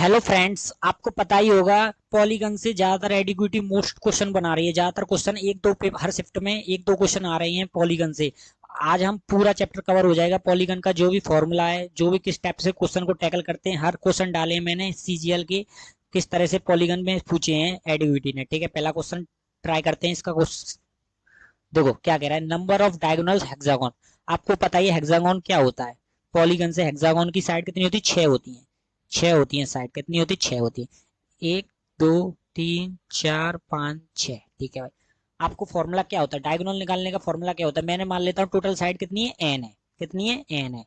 Hello friends, आपको पता ही होगा पॉलीगन से ज्यादातर एडिक्विटी मोस्ट क्वेश्चन बना रही है। ज्यादातर क्वेश्चन एक दो पे हर शिफ्ट में एक दो क्वेश्चन आ रहे हैं पॉलीगन से। आज हम पूरा चैप्टर कवर हो जाएगा पॉलीगन का, जो भी फॉर्मूला है, जो भी किस टाइप से क्वेश्चन को टैकल करते हैं, हर क्वेश्चन डाले हैं मैंने सीजीएल के। किस तरह से पॉलीगन में पूछे हैं एडिक्विटी ने। ठीक है, पहला क्वेश्चन ट्राई करते हैं इसका क्वेश्चन। देखो क्या कह रहा है, नंबर ऑफ डायगोनल हेक्सागोन। आपको पता ही है हेक्सागोन क्या होता है। पॉलीगन से हेक्सागोन की साइड कितनी होती है? 6 होती है। 6 होती है साइड, कितनी होती है? 6 होती है। 1 2 3 4 5 6। ठीक है भाई, आपको फॉर्मूला क्या होता है डायगोनल निकालने का? फॉर्मूला क्या होता है? मैंने मान लेता हूँ टोटल साइड कितनी है? एन है। कितनी है? एन है।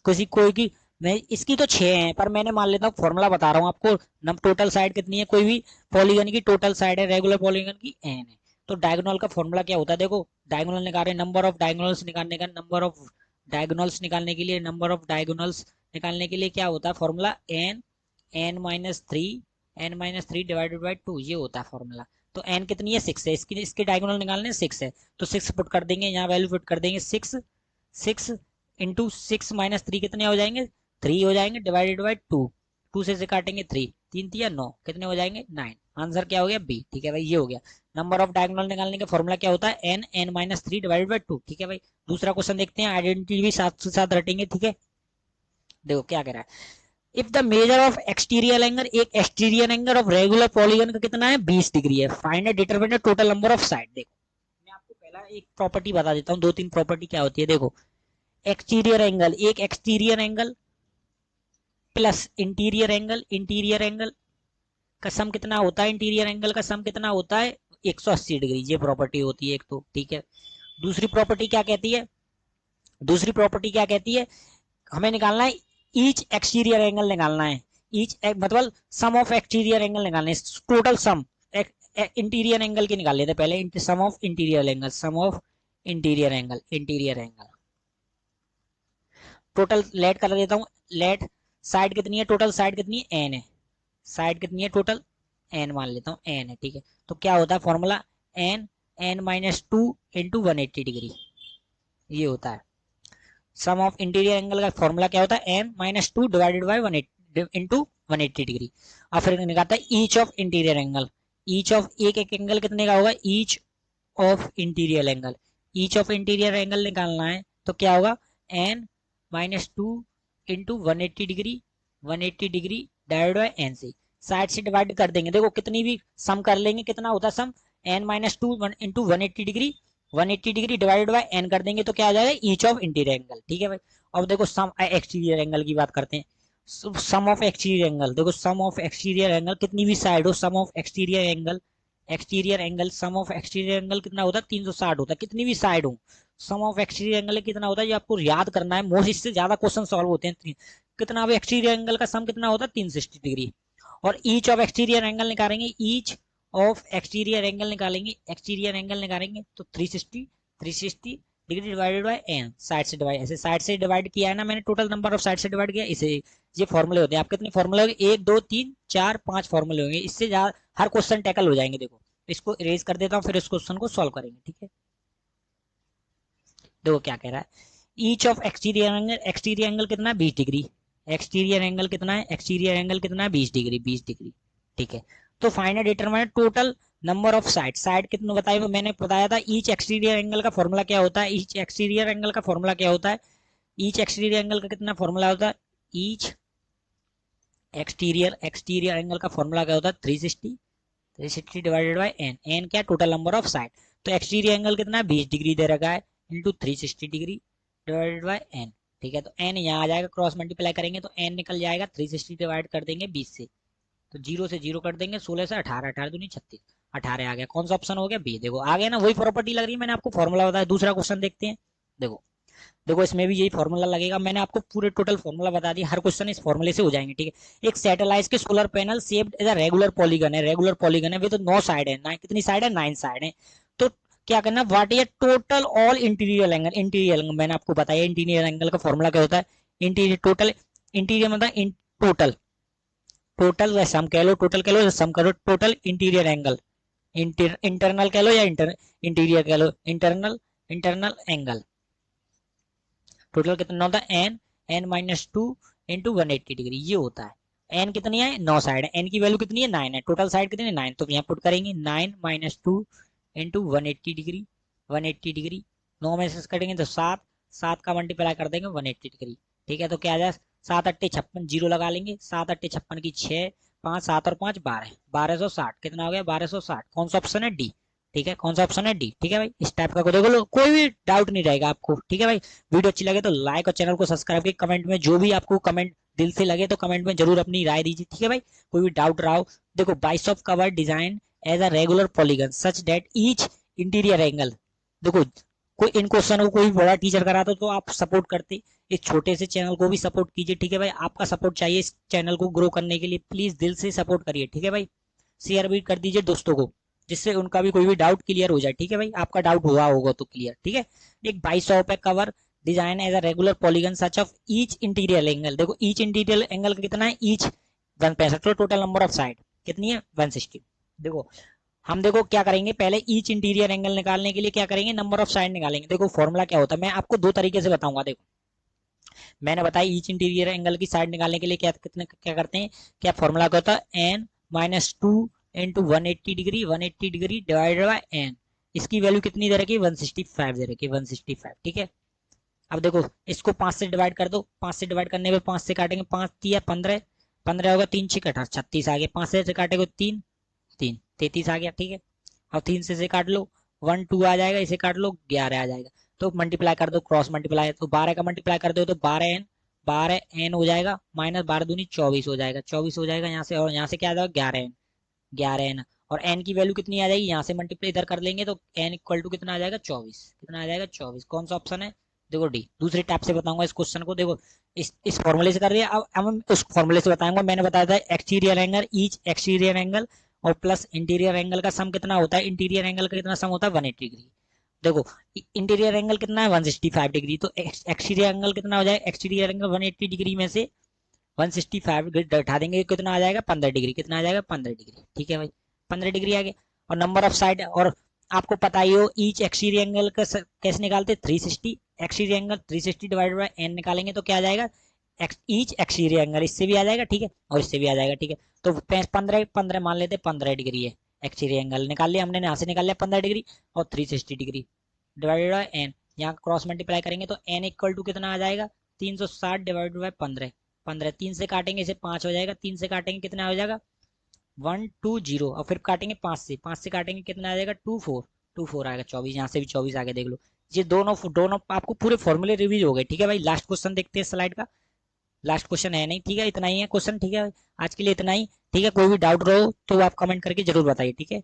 किसी कोई की, मैं इसकी तो 6 है पर मैंने मान लेता हूँ, फॉर्मूला बता रहा हूँ आपको। टोटल साइड कितनी है? कोई भी पॉलीगन की टोटल साइड है रेगुलर पॉलीगन की, एन है। तो डायगोनल का फॉर्मूला क्या होता है? देखो, डायगोनल निकाल रहे, नंबर ऑफ डायगोनल्स निकालने का, नंबर ऑफ डायगोनल्स निकालने के लिए, नंबर ऑफ डायगोनल्स निकालने के लिए क्या होता है फॉर्मूला? एन, एन-3, एन-3 डिवाइडेड बाई 2, ये होता है फॉर्मूला। तो एन कितनी है? 6 है। इसकी इसके डायगोनल निकालने 6 है, तो 6 पुट कर देंगे, यहाँ वैल्यू पुट कर देंगे 6। 6 इंटू 6-3 कितने हो जाएंगे? 3 हो जाएंगे, डिवाइडेड बाई 2। 2 से काटेंगे 3, 3 3 9, कितने हो जाएंगे? 9। आंसर क्या हो गया? बी। ठीक है भाई, ये हो गया। नंबर ऑफ डायगोनल निकालने का फॉर्मूला क्या होता है? एन, एन-3 डिवाइडेड बाई 2। ठीक है भाई, दूसरा क्वेश्चन देखते हैं, आइडेंटिटी भी साथ साथ रटेंगे। ठीक है, देखो क्या कह रहा है, if the measure of exterior angle, एक exterior angle of regular polygon का कितना है? 20 डिग्री है। Find the determinant total number of side. देखो, मैं आपको पहला एक प्रॉपर्टी बता देता हूँ, दो तीन प्रॉपर्टी क्या होती है। देखो, एक्सटीरियर एंगल, एक exterior angle plus interior angle, interior angle का सम कितना होता है? इंटीरियर एंगल का सम कितना होता है? 180 डिग्री। ये प्रॉपर्टी होती है एक तो। ठीक है, दूसरी प्रॉपर्टी क्या कहती है? दूसरी प्रॉपर्टी क्या कहती है? हमें निकालना है ईच एक्सटीरियर एंगल निकालना है। ईच मतलब सम ऑफ एक्सटीरियर एंगल निकालना है, टोटल सम। इंटीरियर एंगल की निकाल लेते पहले, sum of interior angle, sum of interior angle, interior angle total. Late कर देता हूँ, लेट साइड कितनी है? टोटल साइड कितनी है? एन है। साइड कितनी है टोटल? एन मान लेता हूँ, एन है। ठीक है, तो क्या होता है फॉर्मूला? एन, एन-2 इंटू 180 डिग्री, ये होता है। सम ऑफ इंटीरियर एंगल का फॉर्मूला क्या होता है? एन-2 डिवाइडेड बाई 180 इंटू 180 डिग्री। और फिर निकालता है each of interior angle. Each of एक एक एंगल कितने का होगा? Each of interior angle. Each of interior angle निकालना है तो क्या होगा? एन-2 into 180 degree, 180 degree divide by n से। साइड से डिवाइड कर देंगे, देखो कितनी भी सम कर लेंगे, कितना होता है सम? एन-2 into 180 degree, 180 degree divided by n कर देंगे तो क्या आ जाएगा? Each of interior angle. ठीक है भाई, अब देखो सम एक्सटीरियर एंगल की बात करते हैं। सम ऑफ एक्सटीरियर एंगल, देखो सम ऑफ एक्सटीरियर एंगल कितनी भी साइड हो, sum of exterior angle, exterior angle, sum of exterior angle कितना होता है? 360 होता है, कितनी भी साइड हो। सम ऑफ एक्सटीरियर एंगल कितना होता है ये आपको याद करना है, मोस्ट इससे ज्यादा क्वेश्चन सॉल्व होते हैं। कितना भी एक्सटीरियर एंगल का सम कितना होता है? 360 डिग्री। और ईच ऑफ एक्सटीरियर एंगल निकालेंगे, ईच ऑफ एक्सटीरियर एंगल निकालेंगे, एक्सटीरियर एंगल निकालेंगे तो 360, 360 degree divided by n. Side से डिवाइड, ऐसे साइड से डिवाइड किया है ना मैंने, टोटल नंबर ऑफ साइड से डिवाइड किया इसे। ये फॉर्मूले होते हैं। आप कितने फॉर्मूले होंगे? 1 2 3 4 5 फॉर्मूले होंगे, इससे ज्यादा हर क्वेश्चन टैकल हो जाएंगे। देखो, इसको इरेज कर देता हूँ, फिर इस क्वेश्चन को सॉल्व करेंगे। ठीक है, देखो क्या कह रहा है, each of exterior angle, exterior angle कितना है? 20 डिग्री। एक्सटीरियर एंगल कितना है? एक्सटीरियर एंगल कितना है? 20 डिग्री, 20 डिग्री। ठीक है, तो final determine total number of side. Side कितने बताए वो मैंने बताया था। ईच एक्सटीरियर एंगल का फॉर्मूला क्या होता है? ईच एक्सटीरियर एंगल का फॉर्मूला क्या होता है? ईच एक्सटीरियर एंगल का कितना फॉर्मूला होता है? ईच एक्सटीरियर, एक्सटीरियर एंगल का फॉर्मूला क्या होता है? 360, 360 डिवाइडेड बाय एन। एन क्या? Total number of side. तो एक्सटीरियर एंगल कितना है? 20 डिग्री दे रखा है, into 360 degree divided by n. ठीक है, तो एन यहाँ आ जाएगा, क्रॉस मल्टीप्लाई करेंगे तो एन निकल जाएगा, 360 डिवाइड कर देंगे 20 से, तो 0 से 0 कर देंगे, 16 से 18, 18 दूनी 36, 18 आ गया। कौन सा ऑप्शन हो गया? बी। देखो आ गया ना, वही प्रॉपर्टी लग रही है, मैंने आपको फॉर्मूला बताया। दूसरा क्वेश्चन देखते हैं। देखो, देखो इसमें भी यही फॉर्मूला लगेगा, मैंने आपको पूरे टोटल फॉर्मूला बता दिया, हर क्वेश्चन इस फॉर्मूले से हो जाएंगे। ठीक है, एक सैटेलाइट के solar panel shaped as a regular polygon है, रेगुलर पॉलीगन है, वे तो 9 साइड है ना, कितनी साइड है? 9 साइड है। तो क्या करना, what is total all interior angle? Interior angle मैंने आपको बताया, इंटीरियर एंगल का फॉर्मूला क्या होता है? इंटीरियर टोटल, इंटीरियर मतलब टोटल, टोटल या सम कह लो, टोटल कह लो या सम करो, टोटल इंटीरियर एंगल। इंटरनल कह लो या इंटीरियर कह लो, इंटरनल, इंटरनल एंगल। टोटल कितना होता है? एन, एन-2 इंटू 180 डिग्री, ये होता है। एन कितनी है, 9 साइड है, एन की वैल्यू कितनी है, 9 है, टोटल साइड कितनी है, 9, तो यहाँ पुट करेंगे 9 माइनस 2 इंटू 180 डिग्री, 180 डिग्री, 9 में से कटेंगे तो 7, 7 का मल्टीप्लाई कर देंगे 180 डिग्री। ठीक है, तो क्या आ जाए, 7 अट्टे 56, जीरो लगा लेंगे, 7 अट्टे 56 की 6, 5 7 और 5 12, 1260, कितना हो गया 1260। कौन सा ऑप्शन है, डी। ठीक है, कौन सा ऑप्शन है, डी। ठीक है भाई, इस टाइप का देखो लो, कोई भी डाउट नहीं रहेगा आपको। ठीक है भाई, वीडियो अच्छी लगे तो लाइक और चैनल को सब्सक्राइब करके कमेंट में जो भी आपको कमेंट दिल से लगे तो कमेंट में जरूर अपनी राय दीजिए। ठीक है भाई, कोई भी डाउट रहा हो। देखो, bicep cover design as a regular polygon such that each interior angle, देखो कोई इन क्वेश्चन को कोई बड़ा टीचर कराता तो आप सपोर्ट करते, इस छोटे से चैनल को भी सपोर्ट कीजिए। ठीक है भाई, आपका सपोर्ट चाहिए इस चैनल को ग्रो करने के लिए, प्लीज दिल से सपोर्ट करिए। ठीक है भाई, शेयर भी कर दीजिए दोस्तों को, जिससे उनका भी कोई भी डाउट क्लियर हो जाए। ठीक है भाई, आपका डाउट हुआ होगा तो क्लियर। ठीक है, एक बाइसेप है cover design as a regular polygon such of each interior angle, देखो ईच इंटीरियर एंगल का कितना है, ईच 165, तो टोटल नंबर ऑफ साइड कितनी है 160। देखो हम देखो क्या करेंगे, पहले ईच इंटीरियर एंगल निकालने के लिए क्या करेंगे, नंबर ऑफ साइड निकालेंगे। देखो फॉर्मूला क्या होता है, मैं आपको दो तरीके से बताऊंगा। देखो मैंने बताया ईच इंटीरियर एंगल की साइड निकालने के लिए क्या कितने क्या करते हैं, क्या फॉर्मूला क्या होता है, n minus two into 180 degree, 180 degree divided by n, इसकी वैल्यू कितनी दे रखी है 165 दे रखी है 165। ठीक है, अब देखो इसको 5 से डिवाइड कर दो, 5 से डिवाइड करने पे 5 से काटेंगे, 5 तिया 15, 15 होगा 3 6 18 36 आ गया, 5 से काटेंगे 3 3 33 आ गया। ठीक है, और 3 से काट लो 1 2 आ जाएगा, इसे काट लो 11 आ जाएगा, तो मल्टीप्लाई कर दो, क्रॉस मल्टीप्लाई, तो 12 का मल्टीप्लाई कर दो तो 12 एन हो जाएगा, माइनस 12 दूनी 24 हो जाएगा, 24 हो जाएगा यहाँ से, और यहाँ से क्या आ जाएगा 11 एन, 11 एन, और एन की वैल्यू कितनी आ जाएगी, यहाँ से मल्टीप्लाई इधर कर लेंगे तो एन इक्वल टू कितना आ जाएगा 24, कितना आ जाएगा 24। कौन सा ऑप्शन है, देखो डी। दूसरे टाइप से बताऊंगा इस क्वेश्चन को, देखो इस फॉर्मूले से कर दिया, अब हम उस फॉर्मूले से बताऊंगा। मैंने बताया था exterior angle, each exterior angle और प्लस इंटीरियर एंगल का सम कितना होता है, इंटीरियर एंगल का कितना सम होता है 180 डिग्री। देखो इंटीरियर एंगल कितना है 165 डिग्री, तो एक्सटीरियर एंगल कितना हो जाएगा, एक्सटीरियर एंगल 180 डिग्री में से 165 हटा देंगे, कितना आ जाएगा 15 डिग्री, कितना आ जाएगा 15 डिग्री। ठीक है भाई, 15 डिग्री आ गया, और नंबर ऑफ साइड, और आपको पता ही हो ईच एक्सटीरियर एंगल का कैसे निकालते, 360, exterior angle 360 divided by n निकालेंगे तो क्या आ जाएगा, ईच एक्सटीरियर एंगल, इससे भी आ जाएगा। ठीक है, और इससे भी आ जाएगा। ठीक है, तो 15 15 मान लेते, 15 डिग्री है एक्सटीरियर एंगल, निकाल लिया हमने, यहाँ से निकाल लिया 15 डिग्री, और 360 डिग्री डिवाइडेड बाय एन, यहाँ क्रॉस मल्टीप्लाई करेंगे तो एन इक्वल टू कितना आ जाएगा 360 डिवाइडेड बाय 15, 15 3 से काटेंगे इसे 5 हो जाएगा, 3 से काटेंगे कितना हो जाएगा 120, और फिर काटेंगे 5 से, 5 से काटेंगे कितना आ जाएगा 24, 24 आएगा 24, यहाँ से भी 24 आ गया, देख लो। ये दोनों दोनों आपको पूरे फॉर्मूले रिवीज हो गए। ठीक है भाई, लास्ट क्वेश्चन देखते हैं स्लाइड का, लास्ट क्वेश्चन है नहीं। ठीक है, इतना ही है क्वेश्चन। ठीक है, आज के लिए इतना ही। ठीक है, कोई भी डाउट रहो तो आप कमेंट करके जरूर बताइए। ठीक है।